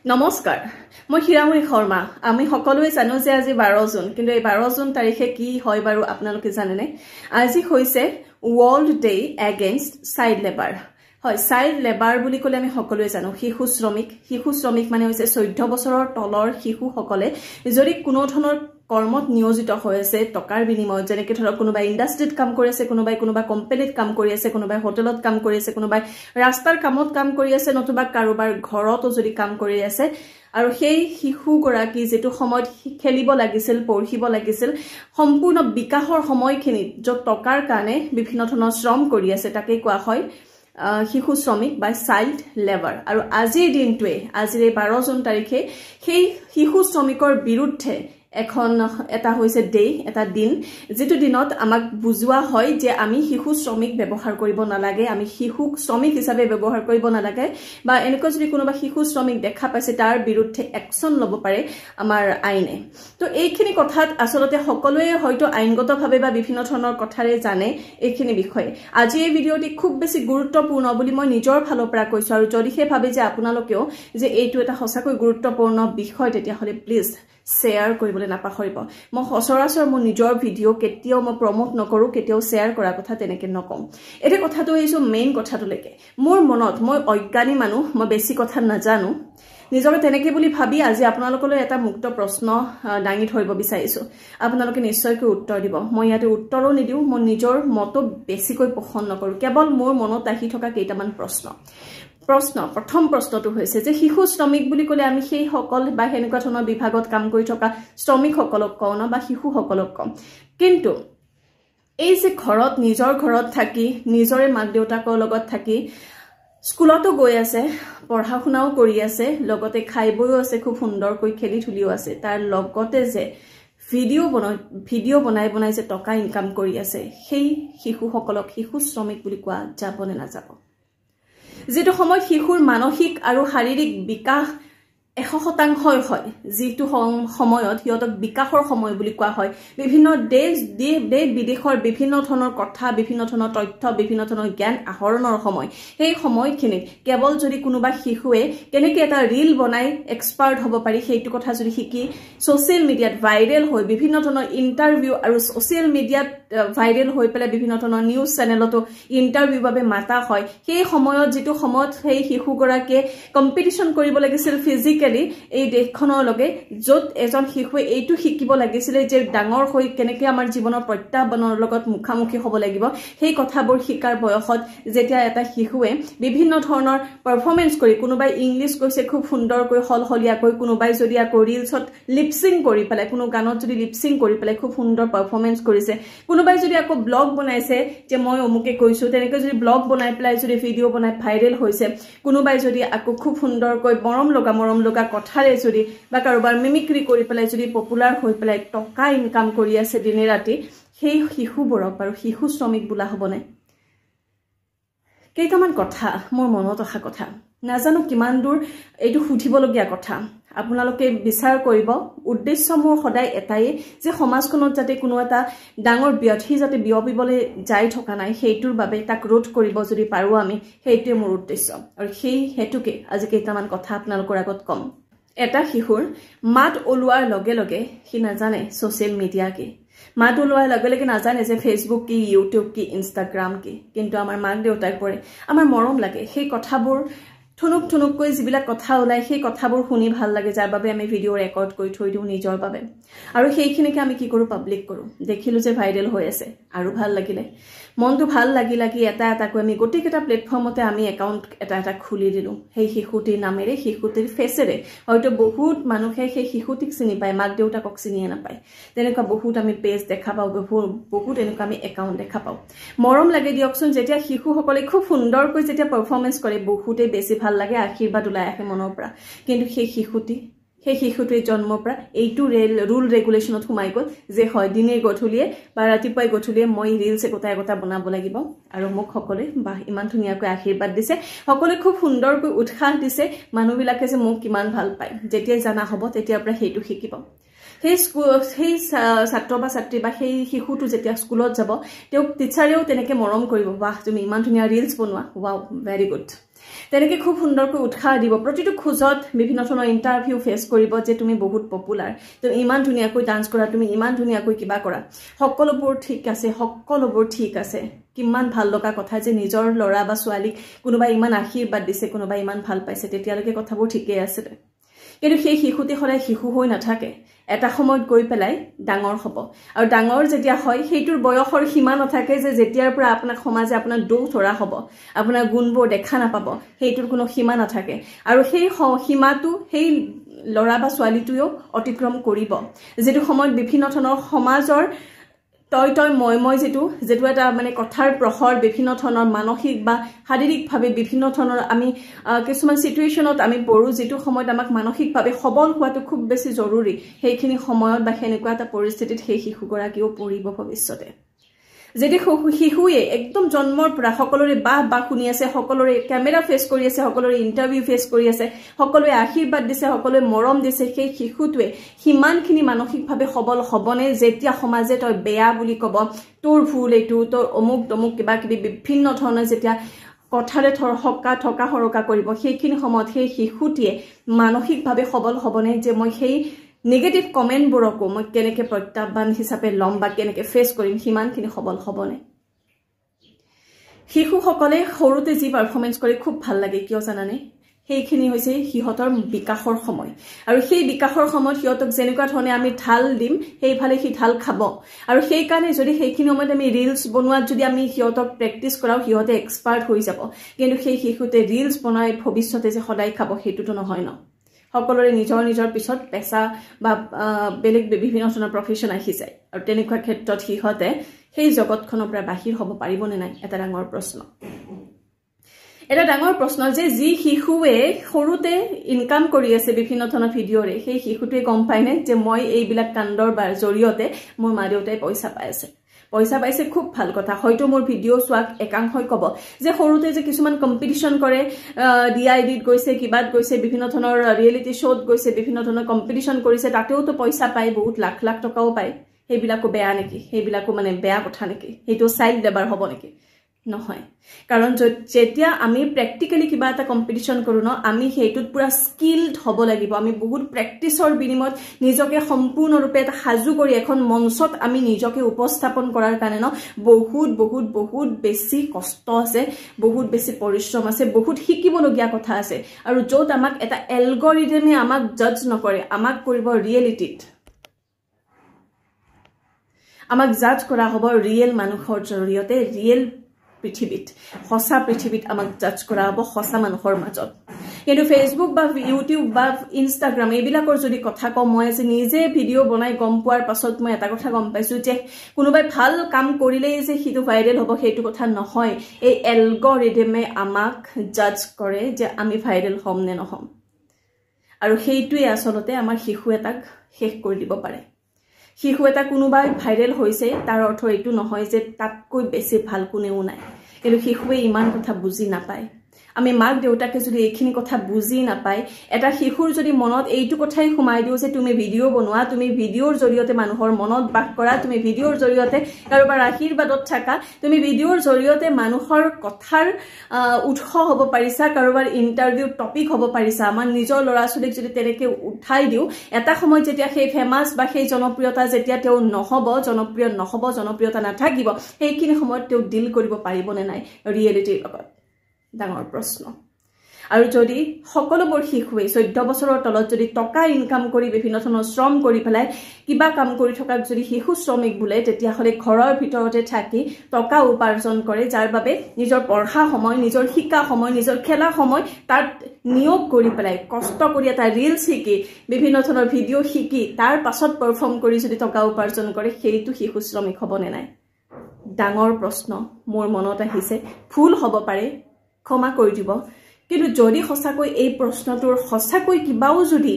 নমস্কাৰ মই হিৰামণি শৰ্মা আমি সকলোৱে জানো যে আজি 12 জুন কিন্তু এই 12 জুন তাৰিখে কি হয় বাৰু আপোনালোকে জানেনে আজি হৈছে world day against child labour হয় চাইল্ড লেবাৰ বুলি কলে আমি সকলোৱে জানো শিশু শ্ৰমিক মানে হৈছে 14 বছৰৰ তলৰ শিশু সকলে যদি কোনো ধৰণৰ কৰ্মত নিয়োজিত হৈ আছে টকাৰ বিনিময়ত যেনেকৈ ধৰক কোনোবাই ইণ্ডাষ্ট্ৰিত কাম কৰি আছে কোনোবাই কোম্পানীত কাম কৰি আছে কোনোবাই হোটেলত কাম কৰি আছে কোনোবাই ৰাস্তাৰ কামত কাম কৰি আছে নতুবা কাৰোবাৰ ঘৰতো যদি কাম কৰি আছে আৰু সেই শিশু গৰাকী যেটো সময়ত খেলিব লাগিছিল পঢ়িব লাগিছিল সম্পূৰ্ণ বিকাশৰ সময়খিনিত যত টকাৰ কাৰণে বিভিন্ন ধৰণৰ শ্ৰম কৰি আছে তাকে কোৱা হয় শিশু শ্ৰমিক বা চাইল্ড লেবাৰ আৰু আজিৰ দিনটোৱে আজিৰ 12 জুন তাৰিখে সেই শিশু শ্ৰমিকৰ বিৰুদ্ধে এটা হৈছে ডে এটা দিন যেটো দিনত আমাক বুজোৱা হয় যে আমি শিশু শ্ৰমিক ব্যৱহাৰ কৰিব নালাগে আমি শিশু শ্ৰমিক হিচাপে ব্যৱহাৰ কৰিব নালাগে বা এনেকৈ যদি কোনোবা শিশু শ্ৰমিক দেখা পাইছে তাৰ বিৰুদ্ধে একচন ল'ব পাৰে আমাৰ আইনে তো এইখিনি কথাত আসলতে সকলোৱে হয়তো আইনগতভাৱে বা বিভিন্ন ধৰণৰ কথাৰে জানে এইখিনি বিষয় আজি এই ভিডিঅ'টি খুব বেছি গুৰুত্বপূৰ্ণ বুলি মই নিজৰ ফালৰ পৰা কৈছো আৰু যদিহে ভাবে যে আপোনালোকেও যে এইটো এটা সঁচাকৈ গুৰুত্বপূৰ্ণ বিষয় তেতিয়া হলে প্লিজ শ্বেয়াৰ কৰিবলৈ নাপাহৰিব মই সচৰাচৰ মোৰ নিজৰ ভিডিঅ' কেতিয়াও মই প্ৰমোট নকৰো কেতিয়াও শ্বেয়াৰ কৰা কথা তেনেকৈ নকম এটা কথাটো এইছো মেইন কথাটোলৈকে মোৰ মনত মই অজ্ঞানী মানুহ মই বেছি কথা নাজানো নিজকে তেনেকৈ বুলি ভাবি আজি আপোনালোকলৈ এটা মুক্ত প্ৰশ্ন দাঙি ধৰিব বিচাৰিছো আপোনালোকে নিশ্চয়কৈ উত্তৰ দিব মই ইয়াতে উত্তৰো নিদিও মই নিজৰ মত বেছিকৈ পোষণ নকৰো কেৱল মোৰ মনত আহি থকা কেইটামান প্ৰথম প্ৰশ্নটো হৈছে যে শিশু শ্ৰমিক বুলি কলে আমি সেই সকল বা হেনেকুৱা ধৰণৰ বিভাগত কাম কৰি থকা শ্ৰমিক সকলক কওঁ না বা শিশু সকলক কওঁ কিন্তু এই যে ঘৰত নিজৰ ঘৰত থাকি নিজৰে মাক দেউতাকৰ লগত থাকি স্কুলতো গৈ আছে পঢ়া শুনাও কৰি আছে লগতে খাই বৈও আছে খুব সুন্দৰকৈ খেলি ধুলিও আছে তাৰ লগতে যে ভিডিঅ' বনাই যে টকা ইনকাম কৰি আছে সেই শিশু সকলক শিশু শ্ৰমিক বুলি কোৱা যাবনে নাযাব যেটো সময় শিশুৰ মানসিক আৰু শাৰীৰিক বিকাশ 100% হয় যেটো সময়ত হিয়তক বিকাশৰ সময় বুলি কোৱা হয় বিভিন্ন দেশ বিদেশৰ বিভিন্ন ধৰণৰ কথা বিভিন্ন ধৰণৰ তথ্য বিভিন্ন ধৰণৰ জ্ঞান আহৰণৰ সময় সেই সময়খিনিত কেৱল যদি কোনোবা শিশুৱে কেনেকৈ এটা ৰীল বনাই এক্সপাৰ্ট হ'ব পাৰি সেইটো কথা যদি শিকি সোশ্যাল মিডিয়াত ভাইৰেল হৈ বিভিন্ন ধৰণৰ ইন্টাৰভিউ আৰু সোশ্যাল মিডিয়াত ভাইৰেল হৈ পেলাই বিভিন্ন ধৰণৰ নিউজ চেনেলতো ইন্টাৰভিউ বাবে মাতা হয় সেই সময়ত যেটো সময়ত সেই শিশুগৰাকীয়ে কম্পিটিশন কৰিব লাগিছিল ফিজিক্যালি এই দেশখনৰ লগে যত এজন শিশুৱে এইটো শিকিব লাগিছিল যে ডাঙৰ হৈ কেনেকৈ আমাৰ জীৱনৰ প্ৰত্যাহ্বানৰ লগত মুখামুখি হ'ব লাগিব সেই কথাবোৰ শিকাৰ বয়সত যেতিয়া এটা শিশুৱে বিভিন্ন ধৰণৰ পাৰফৰমেন্স কৰি কোনোবাই ইংলিশ কৈছে খুব সুন্দৰকৈ হলহলিয়াকৈ কোনোবাই যদি আকৌ ৰিলছত লিপসিং কৰি পেলাই কোনো গানত যদি লিপসিং কৰি পেলাই খুব সুন্দৰ পাৰফৰমেন্স কৰিছে কোনোবাই যদি আকৌ ব্লগ বনাইছে যে মই অমুকে কৈছো তেনেকৈ যদি ব্লগ বনাই পেলাই যদি ভিডিঅ' বনাই ভাইৰেল হৈছে কোনোবাই যদি আকৌ খুব সুন্দৰকৈ মৰম লগা কথাৰে যদি বা কাৰোবাৰ মিমিক্ৰি কৰি পেলাই যদি পপুলাৰ হৈ পেলাই টকা ইনকাম কৰি আছে দিনে ৰাতি সেই শিশুবোৰক বাৰু শিশু শ্ৰমিক বোলা হ'বনে কেইটামান কথা মোৰ মনত অহা কথা নাজানো কিমান দূৰ এইটো সুধিবলগীয়া কথা আপোনালোকে বিচাৰ কৰিব উদ্দেশ্য মোৰ সদায় এটাই যে সমাজখনত যাতে কোনো এটা ডাঙৰ ব্যাধি যাতে বিয়পিবলৈ যাই থকা নাই সেইটোৰ বাবে তাক ৰোধ কৰিব যদি পাৰো আমি সেইটোৱে মোৰ উদ্দেশ্য আৰু সেই হেতুকে আজি কেইটামান কথা আপোনালোকৰ আগত কম এটা শিশুৰ মাত ওলোৱাৰ লগে লগে সি নাজানে সোশ্যাল মিডিয়া কি মাত ওলোৱাৰ লগে লগে নাজানে যে ফেসবুক কি ইউটিউব কি ইনষ্টাগ্ৰাম কি কিন্তু আমাৰ মাক দেউতাক পৰে আমাৰ মৰম লাগে সেই কথাবোৰ ঠুনুককৈ যিবিলাক কথা ওলাই সেই কথাবোৰ শুনি ভাল লাগে যাৰ বাবে আমি ভিডিঅ' ৰেকৰ্ড কৰি থৈ দিওঁ নিজৰ বাবে আৰু সেইখিনিকে আমি কি কৰো পাব্লিক কৰো দেখিলো যে ভাইৰেল হৈ আছে আৰু ভাল লাগিলে মনটো ভাল লাগি এটাকৈ আমি গোটেইকেইটা প্লেটফৰ্মতে আমি একাউণ্ট এটা খুলি দিলো সেই শিশুটিৰ নামেৰে শিশুটিৰ ফেচেৰে হয়তো বহুত মানুহে সেই শিশুটিক চিনি পায় মাক দেউতাকক চিনিয়ে নাপায় তেনেকুৱা বহুত আমি পেজ দেখা পাওঁ বহুত এনেকুৱা আমি একাউণ্ট দেখা পাওঁ মৰম লাগে দিয়কচোন যেতিয়া শিশুসকলে খুব সুন্দৰকৈ যেতিয়া পাৰফৰমেন্স কৰে বহুতে বেছি ভাল লাগে আশীৰ্বাদ ওলাই আহে মনৰ পৰা কিন্তু সেই শিশুটিৰ জন্মৰ পৰা এইটো ৰুল ৰেগুলেশ্যনত সোমাই গ'ল যে হয় দিনে গধূলিয়ে বা ৰাতিপুৱাই গধূলিয়ে মই ৰিলছ এটা বনাব লাগিব আৰু মোক সকলোৱে বা ইমান ধুনীয়াকৈ আশীৰ্বাদ দিছে সকলোৱে খুব সুন্দৰকৈ উৎসাহ দিছে মানুহবিলাকে যে মোক কিমান ভাল পায় যেতিয়া জানা হ'ব তেতিয়াৰ পৰা সেইটো শিকিব সেই ছাত্ৰ বা ছাত্ৰী বা সেই শিশুটো যেতিয়া স্কুলত যাব তেওঁক টিচাৰেও তেনেকৈ মৰম কৰিব বাহ তুমি ইমান ধুনীয়া ৰিলছ বনোৱা ৱাও ভেৰি গুড তেনেকৈ খুব সুন্দৰকৈ উৎসাহ দিব প্ৰতিটো খোজত বিভিন্ন ধৰণৰ ইণ্টাৰভিউ ফেচ কৰিব যে তুমি বহুত পপুলাৰ তুমি ইমান ধুনীয়াকৈ ডান্স কৰা তুমি ইমান ধুনীয়াকৈ কিবা কৰা সকলোবোৰ ঠিক আছে কিমান ভাল লগা কথা যে নিজৰ ল'ৰা বা ছোৱালীক কোনোবাই ইমান আশীৰ্বাদ দিছে কোনোবাই ইমান ভাল পাইছে তেতিয়ালৈকে কথাবোৰ ঠিকেই আছে কিন্তু সেই শিশুটি সদায় শিশু হৈ নাথাকে এটা সময়ত গৈ পেলাই ডাঙৰ হ'ব আৰু ডাঙৰ যেতিয়া হয় সেইটোৰ বয়সৰ সীমা নাথাকে যে যেতিয়াৰ পৰা আপোনাক সমাজে আপোনাৰ দোষ ধৰা হ'ব আপোনাৰ গুণবোৰ দেখা নাপাব সেইটোৰ কোনো সীমা নাথাকে আৰু সেই সীমাটো সেই ল'ৰা বা ছোৱালীটোৱেও অতিক্ৰম কৰিব যেটো সময়ত বিভিন্ন ধৰণৰ সমাজৰ তই মই যেটো এটা মানে কথাৰ প্ৰহৰ বিভিন্ন ধৰণৰ মানসিক বা শাৰীৰিকভাৱে বিভিন্ন ধৰণৰ আমি কিছুমান সিচুৱেচনত আমি পৰো যেটো সময়ত আমাক মানসিকভাৱে সবল হোৱাটো খুব বেছি জৰুৰী সেইখিনি সময়ত বা হেনেকুৱা এটা পৰিস্থিতিত সেই শিশুগৰাকীও পৰিব ভৱিষ্যতে যদি শিশুৱে একদম জন্মৰ পৰা সকলোৰে বাহ শুনি আছে সকলোৰে ক্যামেৰা ফেস কৰি আছে সকলোৰে ইন্টাৰভিউ ফেস কৰি আছে সকলোৱে আশীৰ্বাদ দিছে সকলোৱে মৰম দিছে সেই শিশুটোৱে হিমানখিনি মানসিকভাৱে সবল হ'বনে যেতিয়া সমাজে তই বেয়া বুলি ক'ব তোৰ ভুল এইটো তোৰ অমুক কিবা কিবি বিভিন্ন ধৰণৰ যেতিয়া কথাৰে থকা হৰকা কৰিব সেইখিনি সময়ত সেই শিশুটিয়ে মানসিকভাৱে সবল হ'বনে যে মই সেই নেগেটিভ কমেন্টবোৰকো মই কেনেকৈ প্ৰত্যাহ্বান হিচাপে লম বা কেনেকৈ ফেস কৰিম হিমানখিনি সবল হ'বনে শিশুসকলে সৰুতে যি পাৰফৰ্মেন্স কৰি খুব ভাল লাগে কিয় জানানে সেইখিনি হৈছে সিহঁতৰ বিকাশৰ সময় আৰু সেই বিকাশৰ সময়ত সিহঁতক যেনেকুৱা ধৰণে আমি ঢাল দিম সেইফালে সি ঢাল খাব আৰু সেই কাৰণে যদি সেইখিনি সময়ত আমি ৰিলছ বনোৱাত যদি আমি সিহঁতক প্ৰেক্টিছ কৰাও সিহঁতে এক্সপাৰ্ট হৈ যাব কিন্তু সেই শিশুতে ৰিলছ বনাই ভৱিষ্যতে যে সদায় খাব সেইটোতো নহয় ন সকলোৰে নিজৰ পিছত পেছা বা বেলেগ বিভিন্ন ধৰণৰ প্ৰফেশন আহি যায় আৰু তেনেকুৱা ক্ষেত্ৰত সিহঁতে সেই জগতখনৰ পৰা বাহিৰ হ'ব পাৰিবনে নাই এটা ডাঙৰ প্ৰশ্ন যে যি শিশুৱে সৰুতে ইনকাম কৰি আছে বিভিন্ন ধৰণৰ ভিডিঅ'ৰে সেই শিশুটোৱে গম পায়নে যে মই এইবিলাক কাণ্ডৰ জৰিয়তে মোৰ মা দেউতাই পইচা পাইছে খুব ভাল কথা হয়তো মোৰ ভিডিঅ' চোৱাক একাংশই ক'ব যে সৰুতে যে কিছুমান কম্পিটিশন কৰে ডিআইডিত গৈছে কিবাত গৈছে বিভিন্ন ধৰণৰ ৰিয়েলিটি শ্ব'ত গৈছে বিভিন্ন ধৰণৰ কম্পিটিশন কৰিছে তাতেওতো পইচা পায় বহুত লাখ টকাও পায় সেইবিলাকো বেয়া নেকি সেইবিলাকো মানে বেয়া কথা নেকি সেইটো চাইল্ড লেবাৰ হ'ব নেকি নহয় কাৰণ যেতিয়া আমি প্ৰ্যাকটিক্যালি কিবা এটা কম্পিটিশন কৰো ন আমি হেইটোত পুৰা স্কিলড হ'ব লাগিব আমি বহুত প্ৰ্যাকটিছৰ বিনিময়ত নিজকে সম্পূৰ্ণৰূপে এটা সাজু কৰি এখন মঞ্চত আমি নিজকে উপস্থাপন কৰাৰ কাৰণে ন বহুত বেছি কষ্ট আছে বহুত বেছি পৰিশ্ৰম আছে বহুত শিকিবলগীয়া কথা আছে আৰু য'ত আমাক এটা এলগৰিদমে আমাক জাজ নকৰে আমাক কৰিব ৰিয়েলিটিত আমাক জাজ কৰা হ'ব ৰিয়েল মানুহৰ জৰিয়তে ৰিয়েল পৃথিৱীত হসা পৃথিৱীত আমাক জাজ কৰা হ'ব হসা মানুহৰ মাজত কিন্তু ফেসবুক বা ইউটিউব বা ইনষ্টাগ্ৰাম এইবিলাকৰ যদি কথা কম মই যে নিজে ভিডিঅ' বনাই গম পোৱাৰ পাছত মই এটা কথা গম পাইছো যে কোনোবাই ভাল কাম কৰিলেই যে হিটো ভাইৰেল হ'ব সেইটো কথা নহয় এই এলগৰিদমে আমাক জাজ কৰে যে আমি ভাইৰেল হ'ম নে নহম আৰু সেইটোৱে আসলতে আমাৰ শিশু এটাক শেষ কৰি দিব পাৰে শিশু এটা কোনোবাই ভাইৰেল হৈছে তাৰ অৰ্থ এইটো নহয় যে তাতকৈ বেছি ভাল কোনেও নাই কিন্তু শিশুৱে ইমান কথা বুজি নাপায় আমি মাক দেউতাকে যদি এইখিনি কথা বুজি নাপায় এটা শিশুৰ যদি মনত এইটো কথাই সোমাই দিও যে তুমি ভিডিঅ' বনোৱা তুমি ভিডিঅ'ৰ জৰিয়তে মানুহৰ মনত বাস কৰা তুমি ভিডিঅ'ৰ জৰিয়তে কাৰোবাৰ আশীৰ্বাদত থাকা তুমি ভিডিঅ'ৰ জৰিয়তে মানুহৰ কথাৰ উৎস হ'ব পাৰিছা কাৰোবাৰ ইন্টাৰভিউ টপিক হ'ব পাৰিছা আমাৰ নিজৰ ল'ৰা ছোৱালীক যদি তেনেকৈ উঠাই দিও এটা সময় যেতিয়া সেই ফেমাস বা সেই জনপ্ৰিয়তা যেতিয়া তেওঁ জনপ্ৰিয়তা নাথাকিব সেইখিনি সময়ত তেওঁ ডিল কৰিব পাৰিবনে নাই ৰিয়েলিটিৰ লগত ডাঙৰ প্ৰশ্ন আৰু যদি সকলোবোৰ শিশুৱে 14 বছৰৰ তলত যদি টকা ইনকাম কৰি বিভিন্ন ধৰণৰ শ্ৰম কৰি পেলাই কিবা কাম কৰি থকাক যদি শিশু শ্ৰমিক বোলে তেতিয়া হলে ঘৰৰ ভিতৰতে থাকি টকা উপাৰ্জন কৰে যাৰ বাবে নিজৰ পঢ়া সময় নিজৰ শিকা সময় নিজৰ খেলা সময় তাত নিয়োগ কৰি পেলাই কষ্ট কৰি এটা ৰিল শিকি বিভিন্ন ধৰণৰ ভিডিঅ' শিকি তাৰ পাছত পাৰফৰ্ম কৰি যদি টকা উপাৰ্জন কৰে সেইটো শিশু শ্ৰমিক হ'বনে নাই ডাঙৰ প্ৰশ্ন মোৰ মনত আহিছে ভুল হ'ব পাৰে ক্ষমা কৰি দিব কিন্তু যদি সঁচাকৈ এই প্ৰশ্নটোৰ সঁচাকৈ কিবাও যদি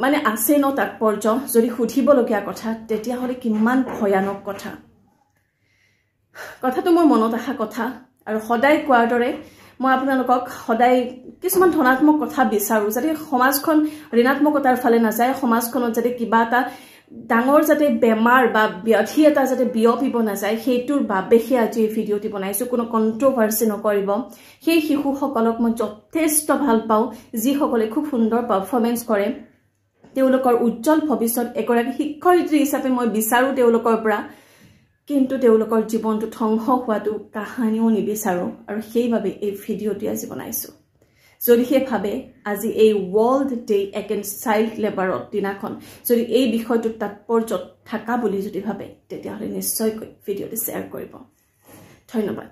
মানে আছে ন তাৎপৰ্য যদি সুধিবলগীয়া কথা তেতিয়া হলে কিমান ভয়ানক কথাটো মোৰ মনত আহা কথা আৰু সদায় কোৱাৰ দৰে মই আপোনালোকক সদায় কিছুমান ধনাত্মক কথা বিচাৰো যাতে সমাজখন ঋণাত্মকতাৰ ফালে নাযায় সমাজখনত যাতে কিবা এটা ডাঙৰ যাতে বেমাৰ বা ব্যাধি এটা যাতে বিয়পিব নাযায় সেইটোৰ বাবেহে আজি এই ভিডিঅ'টি বনাইছো কোনো কন্ট্ৰভাৰ্সি নকৰিব সেই শিশুসকলক মই যথেষ্ট ভাল পাওঁ যিসকলে খুব সুন্দৰ পাৰফৰমেন্স কৰে তেওঁলোকৰ উজ্জ্বল ভৱিষ্যত এগৰাকী শিক্ষয়িত্ৰী হিচাপে মই বিচাৰো তেওঁলোকৰ পৰা কিন্তু তেওঁলোকৰ জীৱনটো ধ্বংস হোৱাটো কাহানিও নিবিচাৰো আৰু সেইভাবে এই ভিডিঅ'টি আজি বনাইছো যদি হে ভাবে আজি এই ওয়ার্ল্ড ডে এগেইনস্ট চাইল্ড লেবাৰৰ দিনাখন যদি এই বিষয়টো তাৎপৰ্য থাকা বুলি যদি ভাবে তেতিয়াহলে নিশ্চয়কৈ ভিডিঅ'টি শ্বেয়াৰ কৰিব ধন্যবাদ